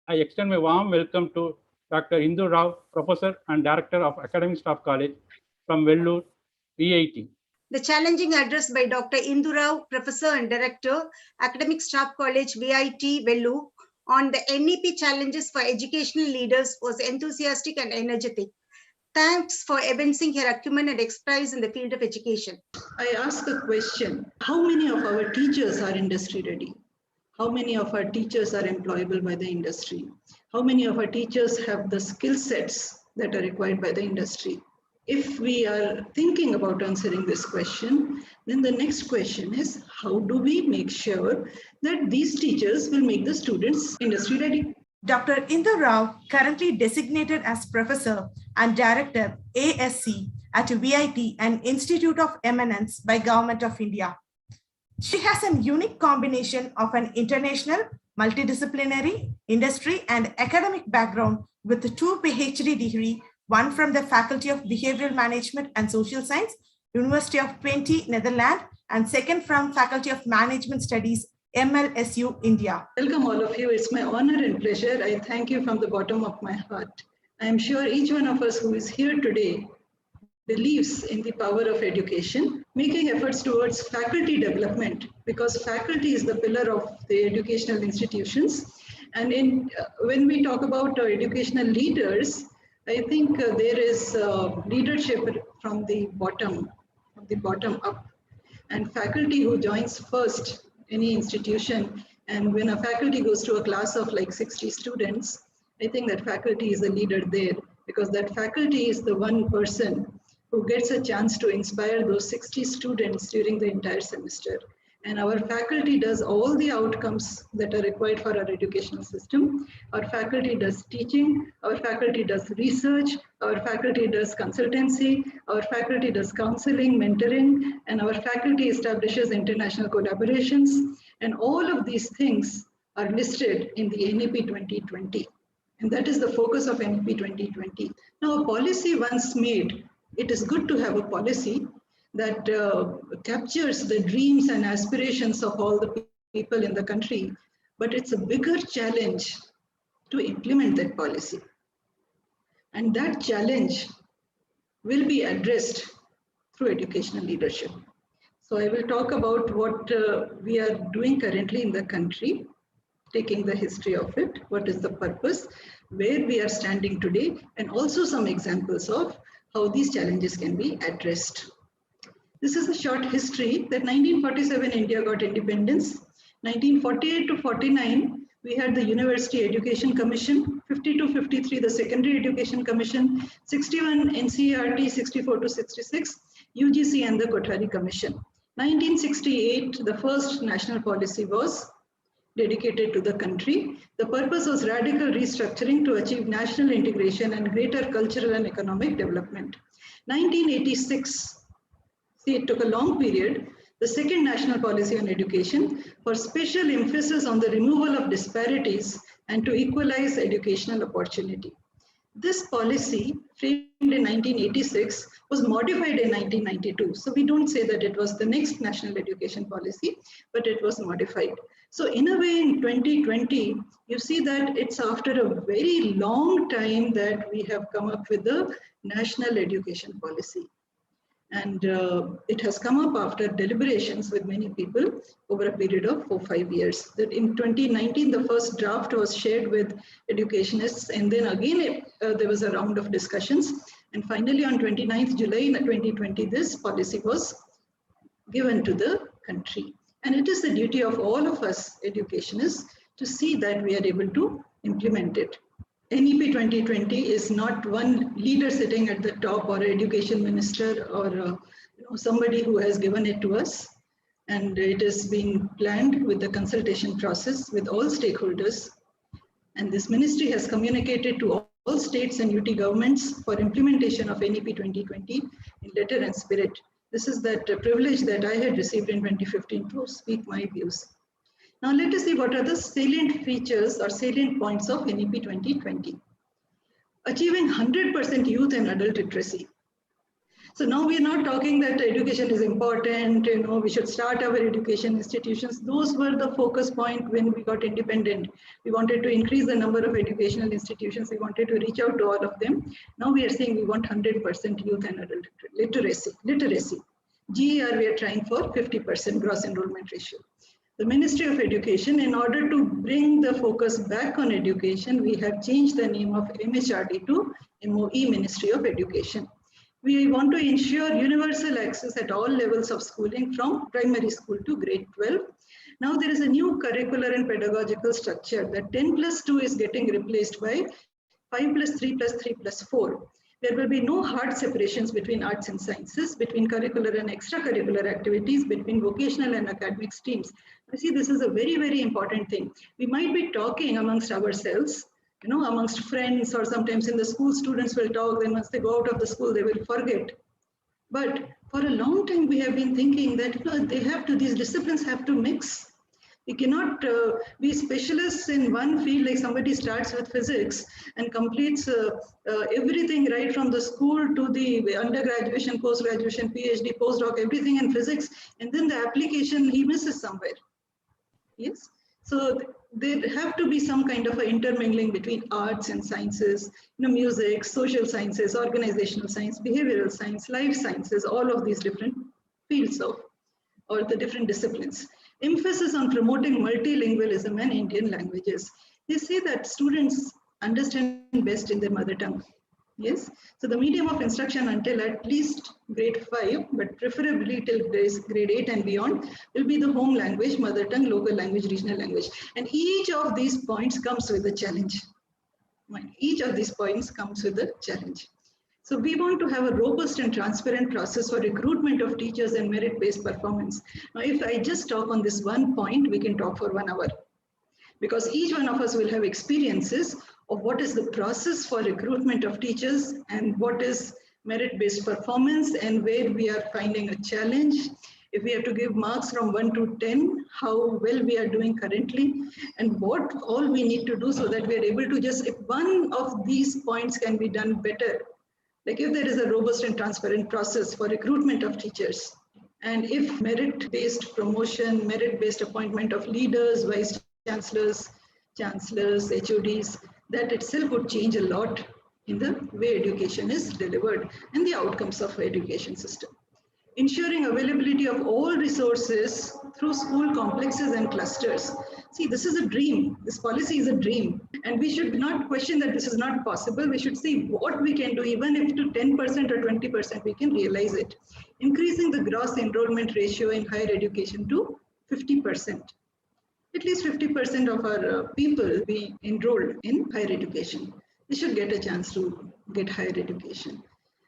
I extend my warm welcome to Dr. Indu Rao, Professor and Director of Academic Staff College from Vellore, VIT. The challenging address by Dr. Indu Rao, Professor and Director, Academic Staff College, VIT, Vellore, on the NEP challenges for educational leaders was enthusiastic and energetic. Thanks for evincing her acumen and expertise in the field of education. I ask a question. How many of our teachers are industry ready? How many of our teachers are employable by the industry? How many of our teachers have the skill sets that are required by the industry? If we are thinking about answering this question, then the next question is, how do we make sure that these teachers will make the students industry ready? Dr. Indu Rao, currently designated as Professor and Director ASC at VIT, an Institute of Eminence by Government of India. She has a unique combination of an international, multidisciplinary, industry and academic background with 2 PhD degrees, one from the Faculty of Behavioral Management and Social Science, University of Twente, Netherlands, and second from Faculty of Management Studies, MLSU, India. Welcome all of you. It's my honor and pleasure. I thank you from the bottom of my heart. I am sure each one of us who is here today believes in the power of education, making efforts towards faculty development, because faculty is the pillar of the educational institutions. And when we talk about educational leaders, I think there is leadership from the bottom up, and faculty who joins first any institution. And when a faculty goes to a class of like 60 students, I think that faculty is a leader there, because that faculty is the one person who gets a chance to inspire those 60 students during the entire semester. And our faculty does all the outcomes that are required for our educational system. Our faculty does teaching, our faculty does research, our faculty does consultancy, our faculty does counseling, mentoring, and our faculty establishes international collaborations. And all of these things are listed in the NEP 2020. And that is the focus of NEP 2020. Now, a policy once made, it is good to have a policy that captures the dreams and aspirations of all the people in the country, but it's a bigger challenge to implement that policy. And that challenge will be addressed through educational leadership. So I will talk about what we are doing currently in the country, taking the history of it, what is the purpose, where we are standing today, and also some examples of how these challenges can be addressed. This is a short history that 1947 India got independence. 1948 to 49, we had the University Education Commission, 50 to 53, the Secondary Education Commission, 61 NCERT, 64 to 66, UGC and the Kothari Commission. 1968, the first national policy was dedicated to the country. The purpose was radical restructuring to achieve national integration and greater cultural and economic development. 1986, see, it took a long period. The second national policy on education for special emphasis on the removal of disparities and to equalize educational opportunity. This policy, framed in 1986, was modified in 1992. So we don't say that it was the next national education policy, but it was modified. So in a way, in 2020, you see that it's after a very long time that we have come up with the national education policy. And it has come up after deliberations with many people over a period of 4 or 5 years. That in 2019, the first draft was shared with educationists, and then again there was a round of discussions. And finally, on 29th July 2020, this policy was given to the country. And it is the duty of all of us educationists to see that we are able to implement it. NEP 2020 is not one leader sitting at the top or education minister or somebody who has given it to us. And it is being planned with the consultation process with all stakeholders. And this ministry has communicated to all states and UT governments for implementation of NEP 2020 in letter and spirit. This is that privilege that I had received in 2015 to speak my views. Now let us see what are the salient features or salient points of NEP 2020. Achieving 100% youth and adult literacy. So now we're not talking that education is important, we should start our education institutions. Those were the focus point when we got independent. We wanted to increase the number of educational institutions. We wanted to reach out to all of them. Now we are saying we want 100% youth and adult literacy. GER, we are trying for 50% gross enrollment ratio. The Ministry of Education, in order to bring the focus back on education, we have changed the name of MHRD to MOE, Ministry of Education. We want to ensure universal access at all levels of schooling from primary school to grade 12. Now there is a new curricular and pedagogical structure that 10+2 is getting replaced by 5+3+3+4. There will be no hard separations between arts and sciences, between curricular and extracurricular activities, between vocational and academic streams. I see this is a very, very important thing. We might be talking amongst ourselves, amongst friends, or sometimes in the school, students will talk, then once they go out of the school, they will forget. But for a long time, we have been thinking that these disciplines have to mix. We cannot be specialists in one field, like somebody starts with physics and completes everything right from the school to the undergraduation, post-graduation, PhD, postdoc, everything in physics, and then the application he misses somewhere. Yes. So there have to be some kind of an intermingling between arts and sciences, music, social sciences, organizational science, behavioral science, life sciences, all of these different fields or the different disciplines. Emphasis on promoting multilingualism and Indian languages. They say that students understand best in their mother tongue. Yes, so the medium of instruction until at least grade 5, but preferably till grade 8 and beyond, will be the home language, mother tongue, local language, regional language. And each of these points comes with a challenge. Each of these points comes with a challenge. So we want to have a robust and transparent process for recruitment of teachers and merit-based performance. Now, if I just talk on this one point, we can talk for 1 hour, because each one of us will have experiences of what is the process for recruitment of teachers and what is merit-based performance and where we are finding a challenge. If we have to give marks from 1 to 10, how well we are doing currently, and what all we need to do so that we are able to if one of these points can be done better, like if there is a robust and transparent process for recruitment of teachers, and if merit-based promotion, merit-based appointment of leaders, vice chancellors, HODs, that itself would change a lot in the way education is delivered and the outcomes of education system. Ensuring availability of all resources through school complexes and clusters. See, this is a dream. This policy is a dream. And we should not question that this is not possible. We should see what we can do, even if to 10% or 20%, we can realize it. Increasing the gross enrollment ratio in higher education to 50%. At least 50% of our people be enrolled in higher education. They should get a chance to get higher education.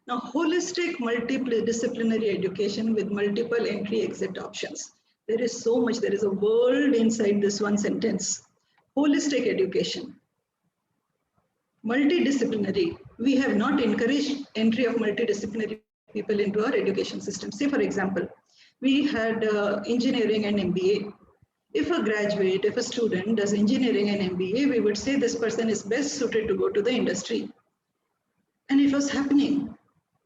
Now, holistic multidisciplinary education with multiple entry-exit options. There is so much, there is a world inside this one sentence. Holistic education. Multidisciplinary. We have not encouraged entry of multidisciplinary people into our education system. Say, for example, we had engineering and MBA. If a graduate, if a student does engineering and MBA, we would say this person is best suited to go to the industry. And it was happening.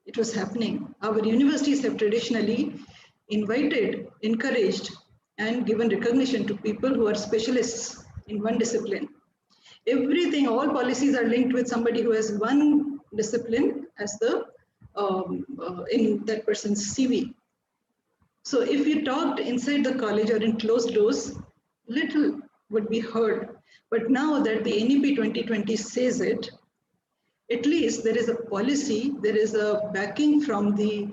It was happening. Our universities have traditionally invited, encouraged, and given recognition to people who are specialists in one discipline. Everything, all policies are linked with somebody who has one discipline as the in that person's CV. So if you talked inside the college or in closed doors, little would be heard. But now that the NEP 2020 says it, at least there is a policy, there is a backing from the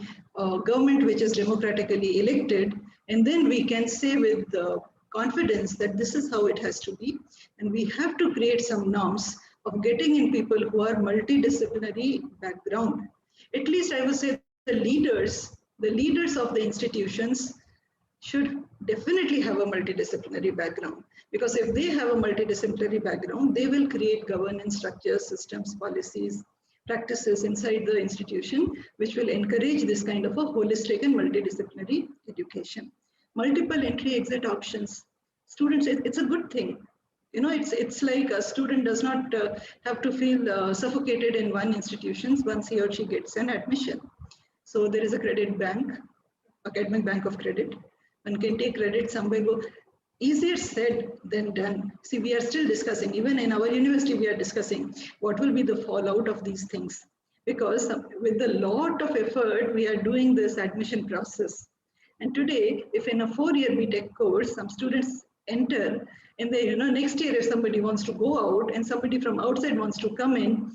government which is democratically elected, and then we can say with confidence that this is how it has to be. And we have to create some norms of getting in people who are multidisciplinary background. At least I would say the leaders of the institutions should definitely have a multidisciplinary background, because if they have a multidisciplinary background, they will create governance structures, systems, policies, practices inside the institution, which will encourage this kind of a holistic and multidisciplinary education. Multiple entry-exit options. Students, it's a good thing. You know, it's like a student does not have to feel suffocated in one institution once he or she gets an admission. So there is a credit bank, academic bank of credit. One can take credit somewhere. Go. Easier said than done. See, we are still discussing, even in our university, we are discussing what will be the fallout of these things. Because with a lot of effort, we are doing this admission process. And today, if in a 4-year BTech course, some students enter, and they, next year if somebody wants to go out and somebody from outside wants to come in,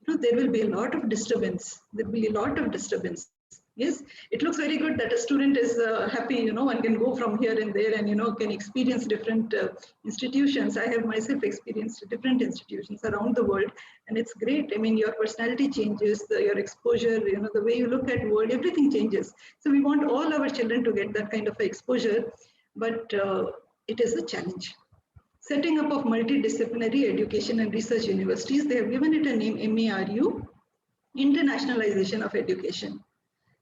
there will be a lot of disturbance. There will be a lot of disturbance. Yes, it looks very good that a student is happy, one can go from here and there and, can experience different institutions. I have myself experienced different institutions around the world, and it's great. I mean, your personality changes, your exposure, the way you look at world, everything changes. So we want all our children to get that kind of exposure, but it is a challenge. Setting up of multidisciplinary education and research universities, they have given it a name, MARU, Internationalization of Education.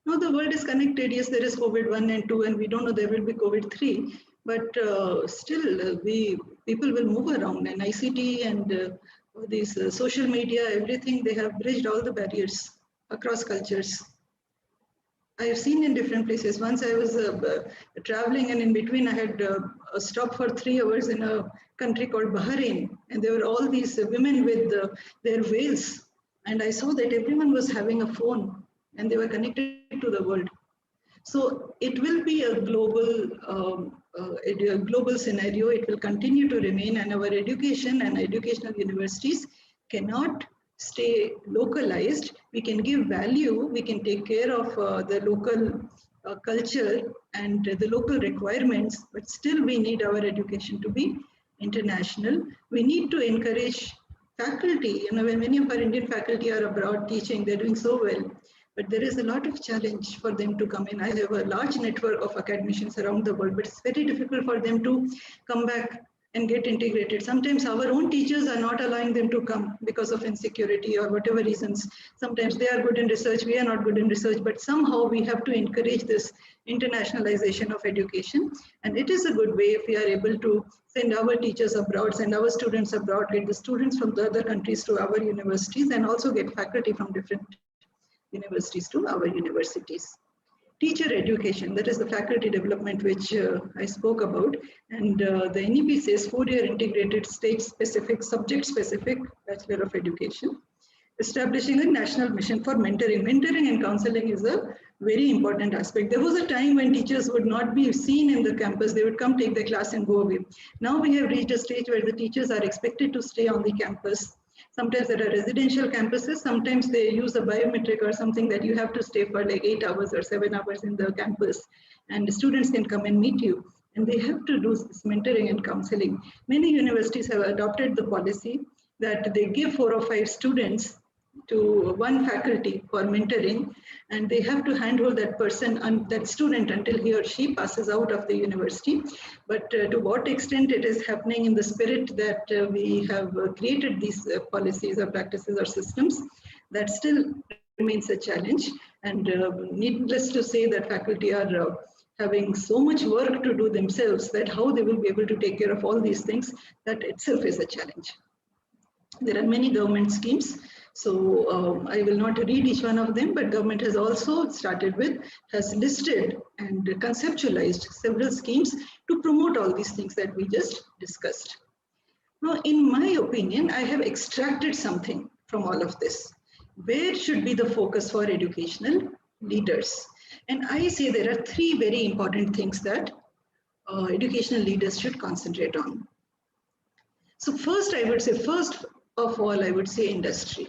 Now the world is connected. Yes, there is COVID-1 and 2, and we don't know there will be COVID-3, but still people will move around, and ICT and these social media, everything, they have bridged all the barriers across cultures. I have seen in different places. Once I was traveling, and in between I had a stop for 3 hours in a country called Bahrain, and there were all these women with their veils, and I saw that everyone was having a phone and they were connected to the world. So it will be a global scenario. It will continue to remain, and our education and educational universities cannot stay localized. We can give value, we can take care of the local culture and the local requirements, but still we need our education to be international. We need to encourage faculty. When many of our Indian faculty are abroad teaching, they're doing so well. But there is a lot of challenge for them to come in. I have a large network of academicians around the world, but it's very difficult for them to come back and get integrated. Sometimes our own teachers are not allowing them to come because of insecurity or whatever reasons. Sometimes they are good in research, we are not good in research, but somehow we have to encourage this internationalization of education. And it is a good way if we are able to send our teachers abroad, send our students abroad, get the students from the other countries to our universities, and also get faculty from different universities to our universities. Teacher education, that is the faculty development which I spoke about, and the NEP says 4-year integrated state-specific, subject-specific Bachelor of Education, establishing a national mission for mentoring. Mentoring and counseling is a very important aspect. There was a time when teachers would not be seen in the campus, they would come take the class and go away. Now we have reached a stage where the teachers are expected to stay on the campus. Sometimes there are residential campuses, sometimes they use a biometric or something that you have to stay for like 8 hours or 7 hours in the campus, and the students can come and meet you, and they have to do this mentoring and counseling. Many universities have adopted the policy that they give 4 or 5 students to one faculty for mentoring, and they have to handhold that person and that student until he or she passes out of the university. But to what extent it is happening in the spirit that we have created these policies or practices or systems, that still remains a challenge. And needless to say that faculty are having so much work to do themselves, that how they will be able to take care of all these things, that itself is a challenge. There are many government schemes. So I will not read each one of them, but government has also has listed and conceptualized several schemes to promote all these things that we just discussed. Now, in my opinion, I have extracted something from all of this. Where should be the focus for educational leaders? And I say there are 3 very important things that educational leaders should concentrate on. So first of all, I would say industry.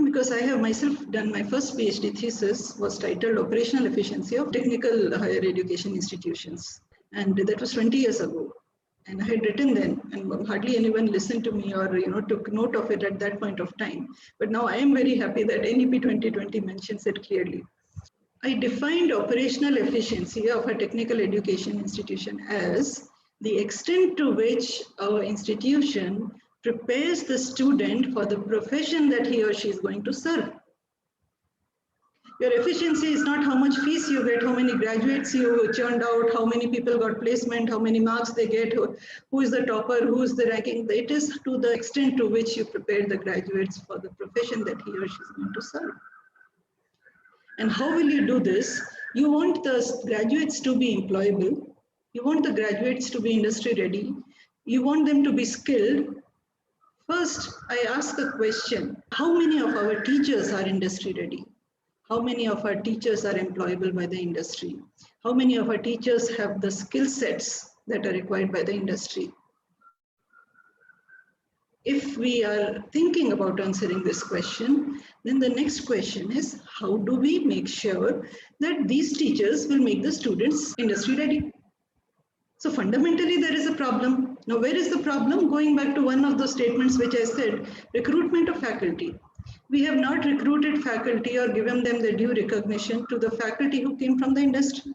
Because I have myself done my first PhD thesis was titled Operational Efficiency of Technical Higher Education Institutions. And that was 20 years ago. And I had written then, and hardly anyone listened to me or took note of it at that point of time. But now I am very happy that NEP 2020 mentions it clearly. I defined operational efficiency of a technical education institution as the extent to which our institution prepares the student for the profession that he or she is going to serve. Your efficiency is not how much fees you get, how many graduates you churned out, how many people got placement, how many marks they get, who is the topper, who is the ranking. It is to the extent to which you prepare the graduates for the profession that he or she is going to serve. And how will you do this? You want the graduates to be employable. You want the graduates to be industry ready. You want them to be skilled. First, I ask a question. How many of our teachers are industry ready? How many of our teachers are employable by the industry? How many of our teachers have the skill sets that are required by the industry? If we are thinking about answering this question, then the next question is, how do we make sure that these teachers will make the students industry ready? So fundamentally, there is a problem. Now, where is the problem? Going back to one of those statements which I said, recruitment of faculty. We have not recruited faculty or given them the due recognition to the faculty who came from the industry.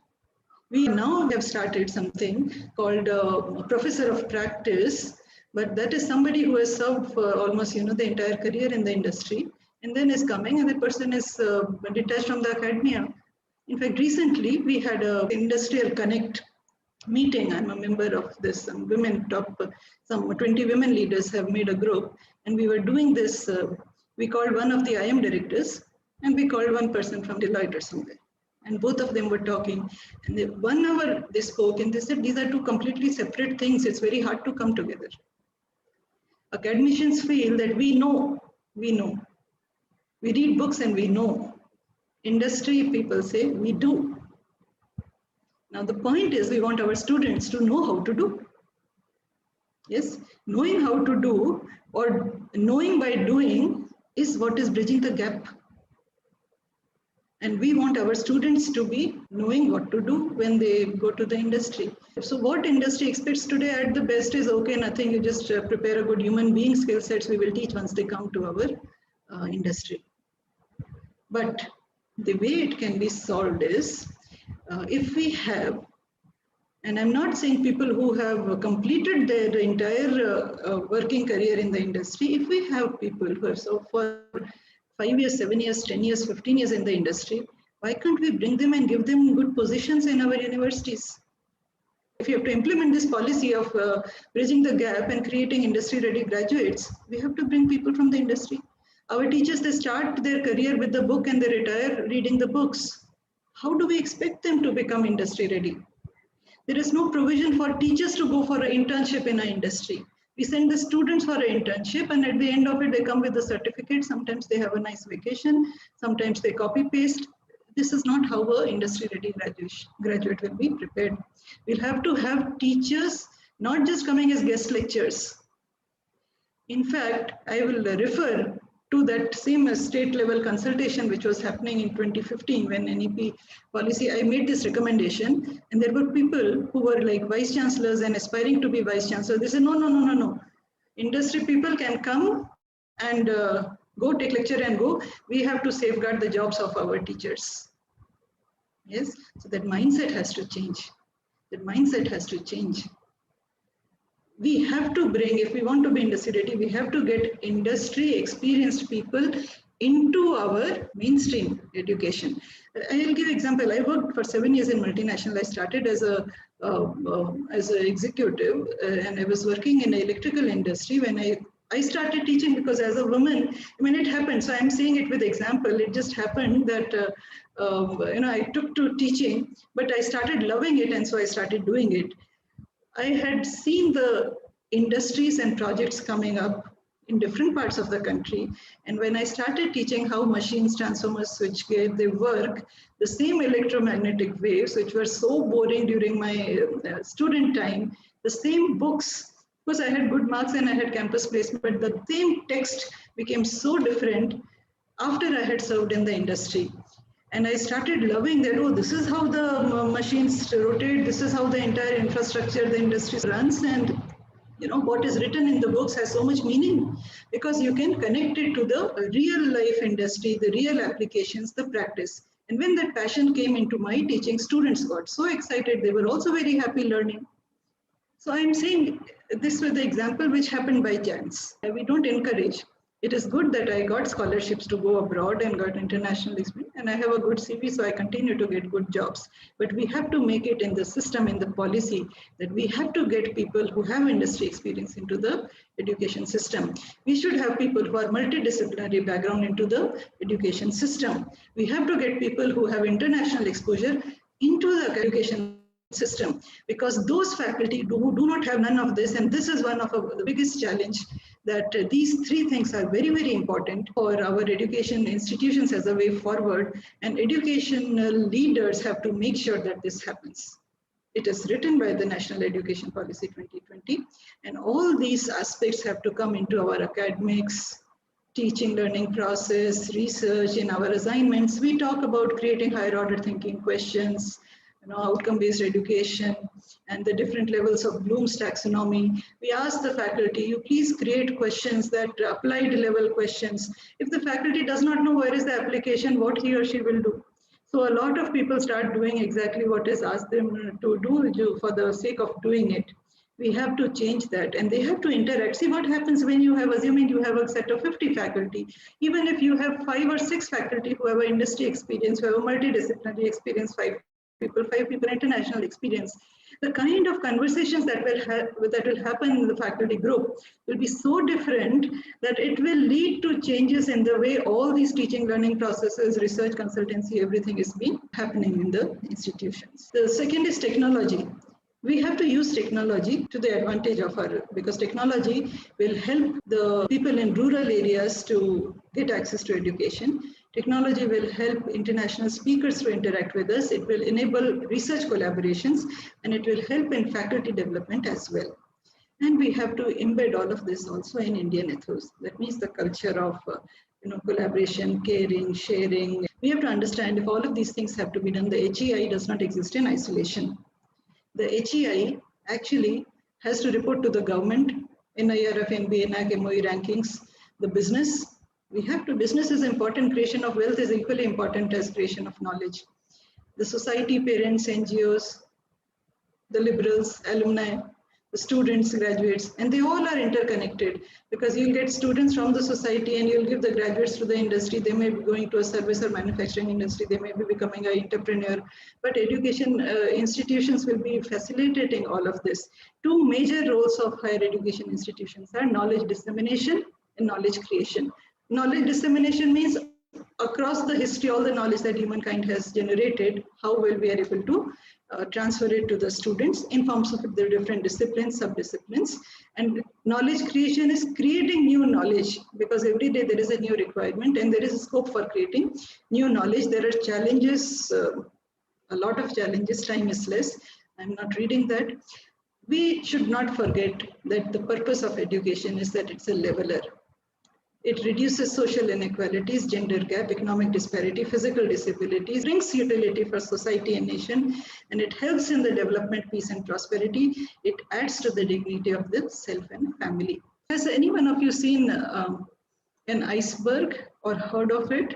We now have started something called Professor of Practice, but that is somebody who has served for almost the entire career in the industry, and then is coming and the person is detached from the academia. In fact, recently we had an Industrial Connect meeting. I'm a member of this. Some 20 women leaders have made a group, and we were doing this. We called one of the IM directors, and we called one person from Deloitte or somewhere. And both of them were talking. And 1 hour they spoke, and they said, these are two completely separate things. It's very hard to come together. Academicians feel that we know. We read books and we know. Industry people say we do. Now the point is, we want our students to know how to do. Yes, knowing how to do or knowing by doing is what is bridging the gap. And we want our students to be knowing what to do when they go to the industry. So what industry expects today at the best is, okay, nothing, you just prepare a good human being skill sets we will teach once they come to our industry. But the way it can be solved is, if we have, and I'm not saying people who have completed their entire working career in the industry, if we have people who have so for 5 years, 7 years, 10 years, 15 years in the industry, why can't we bring them and give them good positions in our universities? If you have to implement this policy of bridging the gap and creating industry-ready graduates, we have to bring people from the industry. Our teachers, they start their career with the book and they retire reading the books. How do we expect them to become industry-ready? There is no provision for teachers to go for an internship in an industry. We send the students for an internship, and at the end of it, they come with a certificate. Sometimes they have a nice vacation. Sometimes they copy paste. This is not how an industry-ready graduate will be prepared. We'll have to have teachers not just coming as guest lecturers. In fact, I will refer to that same state level consultation which was happening in 2015 when NEP policy, I made this recommendation, and there were people who were like vice chancellors and aspiring to be vice chancellor. They said, no. Industry people can come and go take lecture and go. We have to safeguard the jobs of our teachers. Yes, so that mindset has to change. That mindset has to change. We have to bring, if we want to be industry ready, we have to get industry experienced people into our mainstream education. I will give an example. I worked for 7 years in multinational. I started as an executive, and I was working in the electrical industry when I started teaching, because as a woman, when it happened, so I'm saying it with example, it just happened that I took to teaching, but I started loving it, and so I started doing it. I had seen the industries and projects coming up in different parts of the country. And when I started teaching how machines, transformers, switchgear, they work, the same electromagnetic waves, which were so boring during my student time, the same books, because I had good marks and I had campus placement, but the same text became so different after I had served in the industry. And I started loving that, oh, this is how the machines rotate, this is how the entire infrastructure, the industry runs. And what is written in the books has so much meaning, because you can connect it to the real life industry, the real applications, the practice. And when that passion came into my teaching, students got so excited. They were also very happy learning. So I'm saying this was the example which happened by chance. We don't encourage. It is good that I got scholarships to go abroad and got international experience, and I have a good CV, so I continue to get good jobs. But we have to make it in the system, in the policy, that we have to get people who have industry experience into the education system. We should have people who are multidisciplinary background into the education system. We have to get people who have international exposure into the education system, because those faculty do not have none of this, and this is one of the biggest challenge, that these three things are very, very important for our education institutions as a way forward, and educational leaders have to make sure that this happens. It is written by the National Education Policy 2020, and all these aspects have to come into our academics, teaching, learning process, research. In our assignments, we talk about creating higher order thinking questions, outcome-based education, and the different levels of Bloom's taxonomy. We ask the faculty, you please create questions that applied level questions. If the faculty does not know where is the application, what he or she will do. So a lot of people start doing exactly what is asked them to do for the sake of doing it. We have to change that, and they have to interact. See what happens when you have, assuming you have a set of 50 faculty, even if you have 5 or 6 faculty who have industry experience, who have a multidisciplinary experience, 5 people international experience, the kind of conversations that will happen in the faculty group will be so different that it will lead to changes in the way all these teaching learning processes, research, consultancy, everything is being happening in the institutions. The second is technology. We have to use technology to the advantage of because technology will help the people in rural areas to get access to education. Technology will help international speakers to interact with us. It will enable research collaborations, and it will help in faculty development as well. And we have to embed all of this also in Indian ethos. That means the culture of collaboration, caring, sharing. We have to understand if all of these things have to be done, the HEI does not exist in isolation. The HEI actually has to report to the government, NIRF, NBA, NAC, MOE rankings, the business. Business is important, creation of wealth is equally important as creation of knowledge. The society, parents, NGOs, the liberals, alumni, the students, graduates, and they all are interconnected, because you'll get students from the society and you'll give the graduates to the industry. They may be going to a service or manufacturing industry. They may be becoming an entrepreneur, but education institutions will be facilitating all of this. 2 major roles of higher education institutions are knowledge dissemination and knowledge creation. Knowledge dissemination means across the history, all the knowledge that humankind has generated, how well we are able to transfer it to the students in forms of the different disciplines, sub-disciplines. And knowledge creation is creating new knowledge, because every day there is a new requirement and there is a scope for creating new knowledge. There are challenges, a lot of challenges, time is less. I'm not reading that. We should not forget that the purpose of education is that it's a leveler. It reduces social inequalities, gender gap, economic disparity, physical disabilities, brings utility for society and nation, and it helps in the development, peace, and prosperity. It adds to the dignity of the self and family. Has any one of you seen an iceberg or heard of it?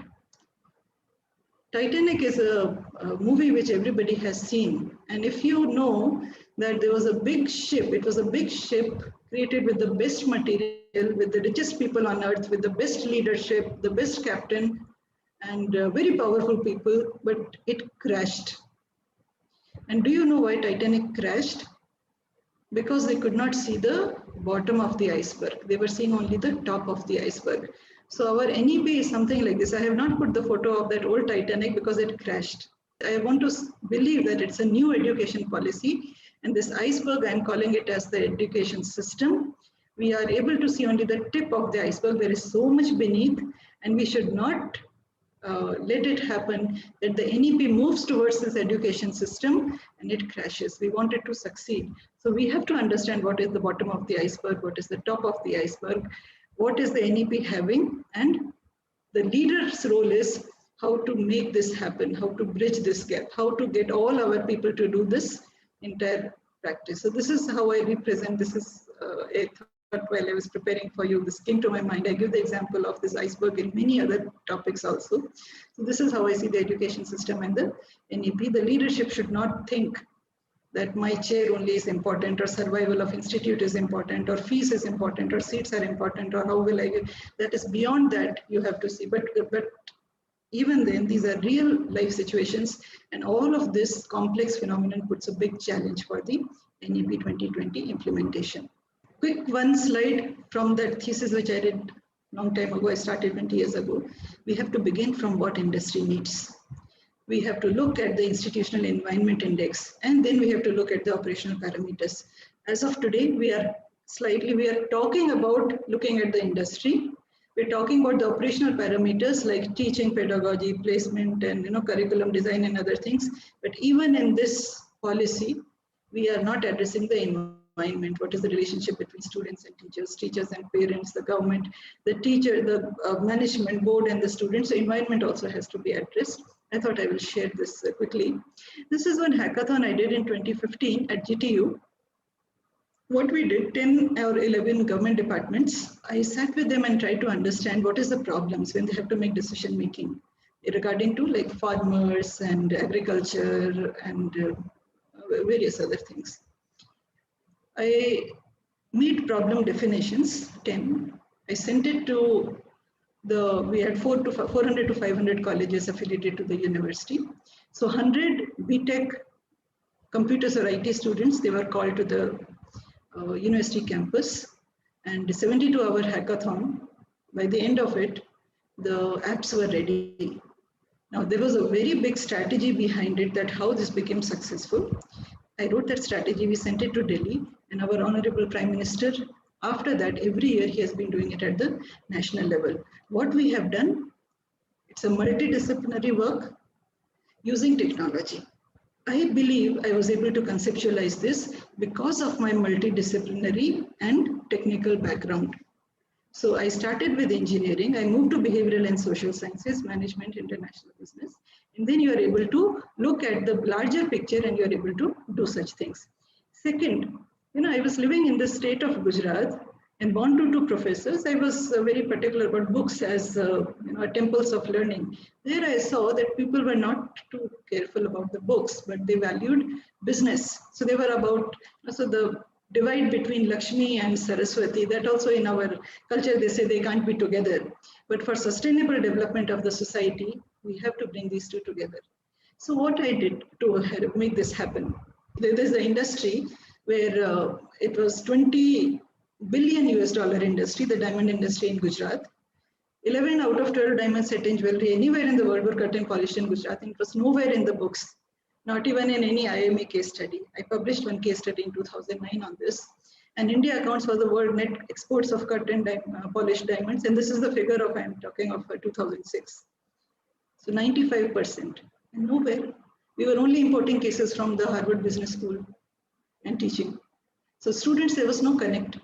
Titanic is a movie which everybody has seen. And if you know that there was a big ship, it was a big ship created with the best material, with the richest people on earth, with the best leadership, the best captain, and very powerful people, but it crashed. And do you know why Titanic crashed? Because they could not see the bottom of the iceberg. They were seeing only the top of the iceberg. So our NEP is something like this. I have not put the photo of that old Titanic because it crashed. I want to believe that it's a new education policy. And this iceberg, I'm calling it as the education system. We are able to see only the tip of the iceberg. There is so much beneath, and we should not let it happen that the NEP moves towards this education system and it crashes. We want it to succeed. So we have to understand what is the bottom of the iceberg, what is the top of the iceberg, what is the NEP having, and the leader's role is how to make this happen, how to bridge this gap, how to get all our people to do this entire practice. So this is how I represent. This is a thought while I was preparing for you. This came to my mind. I give the example of this iceberg in many other topics also. So this is how I see the education system and the NEP. The leadership should not think that my chair only is important, or survival of institute is important, or fees is important, or seats are important, or how will I get, that is beyond that you have to see. But even then, these are real life situations, and all of this complex phenomenon puts a big challenge for the NEP 2020 implementation. Quick one slide from that thesis which I did long time ago, I started 20 years ago. We have to begin from what industry needs. We have to look at the institutional environment index, and then we have to look at the operational parameters. As of today, we are talking about looking at the industry. We're talking about the operational parameters like teaching, pedagogy, placement, and curriculum design and other things. But even in this policy, we are not addressing the environment. What is the relationship between students and teachers and parents, the government, the teacher, the management board, and the students? So environment also has to be addressed. I thought I will share this quickly. This is one hackathon I did in 2015 at GTU. What we did, 10 or 11 government departments, I sat with them and tried to understand what is the problems when they have to make decision making regarding to like farmers and agriculture and various other things. I made problem definitions, 10. I sent it to we had 400 to 500 colleges affiliated to the university. So 100 BTech computers or IT students, they were called to the university campus, and 72-hour hackathon. By the end of it, the apps were ready. Now there was a very big strategy behind it, that how this became successful. I wrote that strategy, we sent it to Delhi, and our Honorable Prime Minister, after that, every year he has been doing it at the national level. What we have done, it's a multidisciplinary work using technology. I believe I was able to conceptualize this because of my multidisciplinary and technical background. So I started with engineering, I moved to behavioral and social sciences, management, international business, and then you are able to look at the larger picture and you are able to do such things. Second, I was living in the state of Gujarat and born to two professors. I was very particular about books as temples of learning. There I saw that people were not too careful about the books, but they valued business. So they were about, so the divide between Lakshmi and Saraswati, that also in our culture, they say they can't be together. But for sustainable development of the society, we have to bring these two together. So what I did to make this happen, there's the industry where it was $20 billion industry, the diamond industry in Gujarat. 11 out of 12 diamond set in jewelry anywhere in the world were cut and polished in Gujarat. And it was nowhere in the books, not even in any IMA case study. I published one case study in 2009 on this. And India accounts for the world net exports of cut and polished diamonds. And this is the figure of, I'm talking of 2006. So 95%. And nowhere. We were only importing cases from the Harvard Business School and teaching. So students, there was no connect.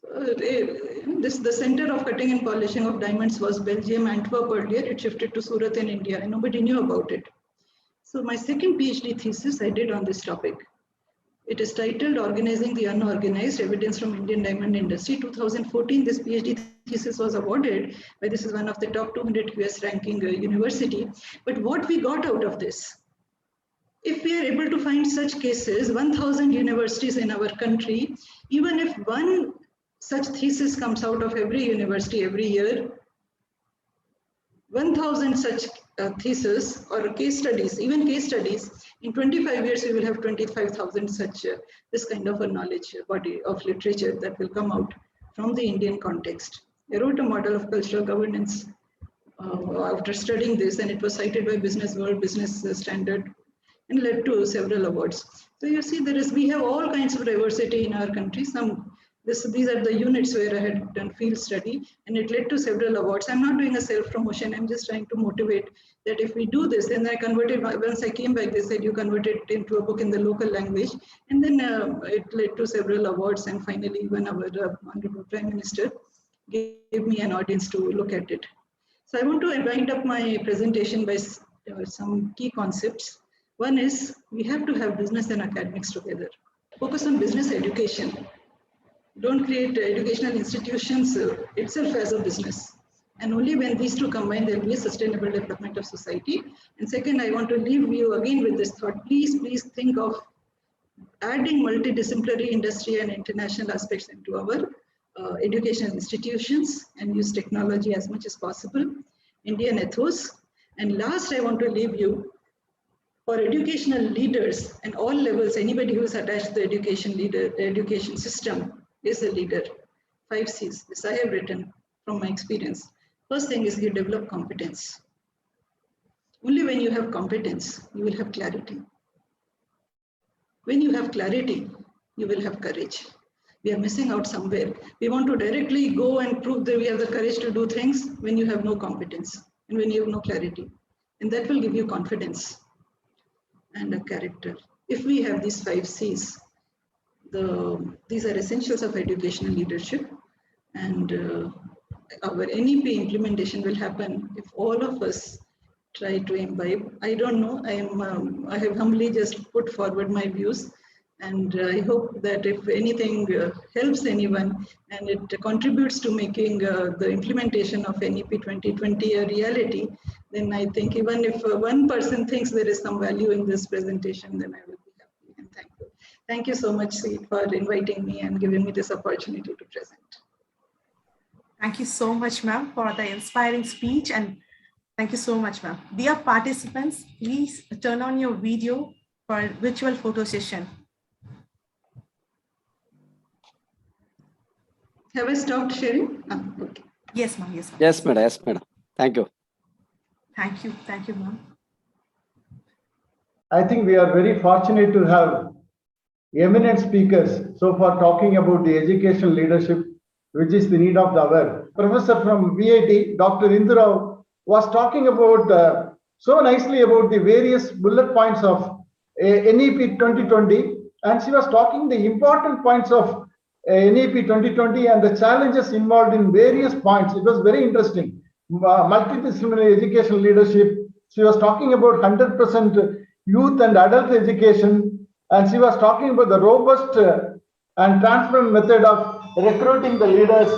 The center of cutting and polishing of diamonds was Belgium, Antwerp earlier. It shifted to Surat in India, and nobody knew about it. So my second PhD thesis I did on this topic. It is titled Organizing the Unorganized, Evidence from Indian Diamond Industry. 2014, this PhD thesis was awarded by, this is one of the top 200 US ranking university. But what we got out of this, if we are able to find such cases, 1,000 universities in our country, even if one such thesis comes out of every university every year, 1,000 such theses or case studies, even case studies, in 25 years, we will have 25,000 such, this kind of a knowledge body of literature that will come out from the Indian context. I wrote a model of cultural governance after studying this, and it was cited by Business World, Business Standard, and led to several awards. So you see, we have all kinds of diversity in our country. These are the units where I had done field study, and it led to several awards. I'm not doing a self-promotion. I'm just trying to motivate that if we do this, then I converted, once I came back, they said you converted it into a book in the local language. And then it led to several awards. And finally, when our Honorable Prime Minister gave me an audience to look at it. So I want to wind up my presentation by some key concepts. One is we have to have business and academics together. Focus on business education. Don't create educational institutions itself as a business. And only when these two combine, there will be a sustainable development of society. And second, I want to leave you again with this thought. Please think of adding multidisciplinary industry and international aspects into our educational institutions and use technology as much as possible, Indian ethos. And last, I want to leave you for educational leaders and all levels, anybody who is attached to the education system is a leader. 5 C's, this I have written from my experience. First thing is you develop competence. Only when you have competence, you will have clarity. When you have clarity, you will have courage. We are missing out somewhere. We want to directly go and prove that we have the courage to do things when you have no competence and when you have no clarity. And that will give you confidence and a character. If we have these 5 C's, these are essentials of educational leadership, and our NEP implementation will happen if all of us try to imbibe. I don't know, I have humbly just put forward my views, and I hope that if anything helps anyone and it contributes to making the implementation of NEP 2020 a reality, then I think even if one person thinks there is some value in this presentation, then I will be happy and thankful. Thank you so much, Seet, for inviting me and giving me this opportunity to present. Thank you so much, ma'am, for the inspiring speech, and thank you so much, ma'am. Dear participants, please turn on your video for virtual photo session. Have I stopped sharing? Okay. Yes, ma'am. Yes, ma'am. Yes, madam. Yes, madam. Thank you. Thank you. Thank you, ma'am. I think we are very fortunate to have eminent speakers so far talking about the educational leadership, which is the need of the hour. Professor from VIT, Dr. Indu Rao, was talking about so nicely about the various bullet points of NEP 2020, and she was talking the important points of NEP 2020 and the challenges involved in various points. It was very interesting. Multidisciplinary educational leadership. She was talking about 100% youth and adult education, and she was talking about the robust and transparent method of recruiting the leaders.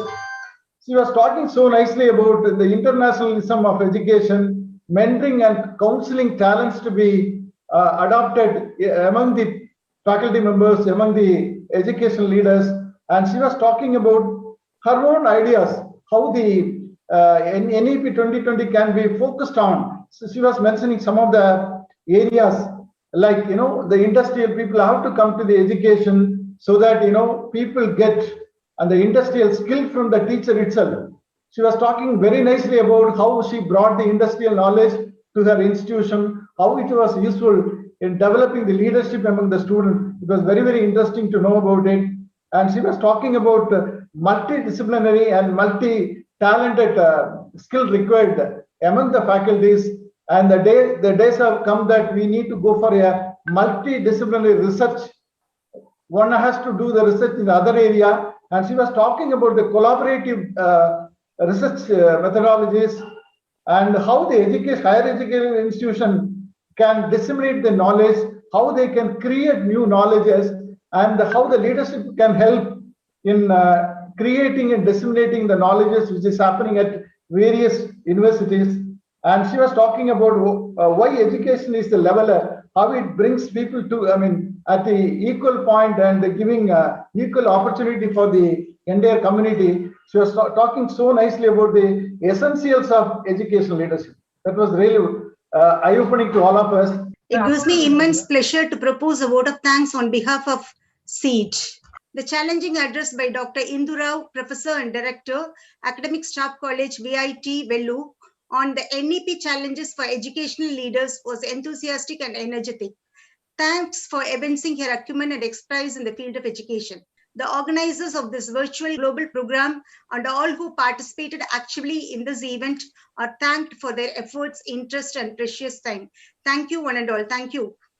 She was talking so nicely about the internationalism of education, mentoring and counseling talents to be adopted among the faculty members, among the educational leaders. And she was talking about her own ideas, how the NEP 2020 can be focused on. So she was mentioning some of the areas like, the industrial people have to come to the education so that, people get and the industrial skill from the teacher itself. She was talking very nicely about how she brought the industrial knowledge to her institution, how it was useful in developing the leadership among the students. It was very, very interesting to know about it. And she was talking about multidisciplinary and multi-talented skill required among the faculties. And the days have come that we need to go for a multidisciplinary research. One has to do the research in the other area. And she was talking about the collaborative research methodologies and how the higher education institution can disseminate the knowledge, how they can create new knowledges, and how the leadership can help in creating and disseminating the knowledges which is happening at various universities. And she was talking about why education is the leveler, how it brings people to, at the equal point and giving equal opportunity for the entire community. She was talking so nicely about the essentials of educational leadership. That was really eye-opening to all of us. It gives me immense pleasure to propose a vote of thanks on behalf of SEET. The challenging address by Dr. Indu Rao, Professor and Director, Academic Staff College, VIT, Vellore, on the NEP challenges for educational leaders was enthusiastic and energetic. Thanks for evincing your acumen and expertise in the field of education. The organizers of this virtual global program and all who participated actively in this event are thanked for their efforts, interest, and precious time. Thank you, one and all. Thank you.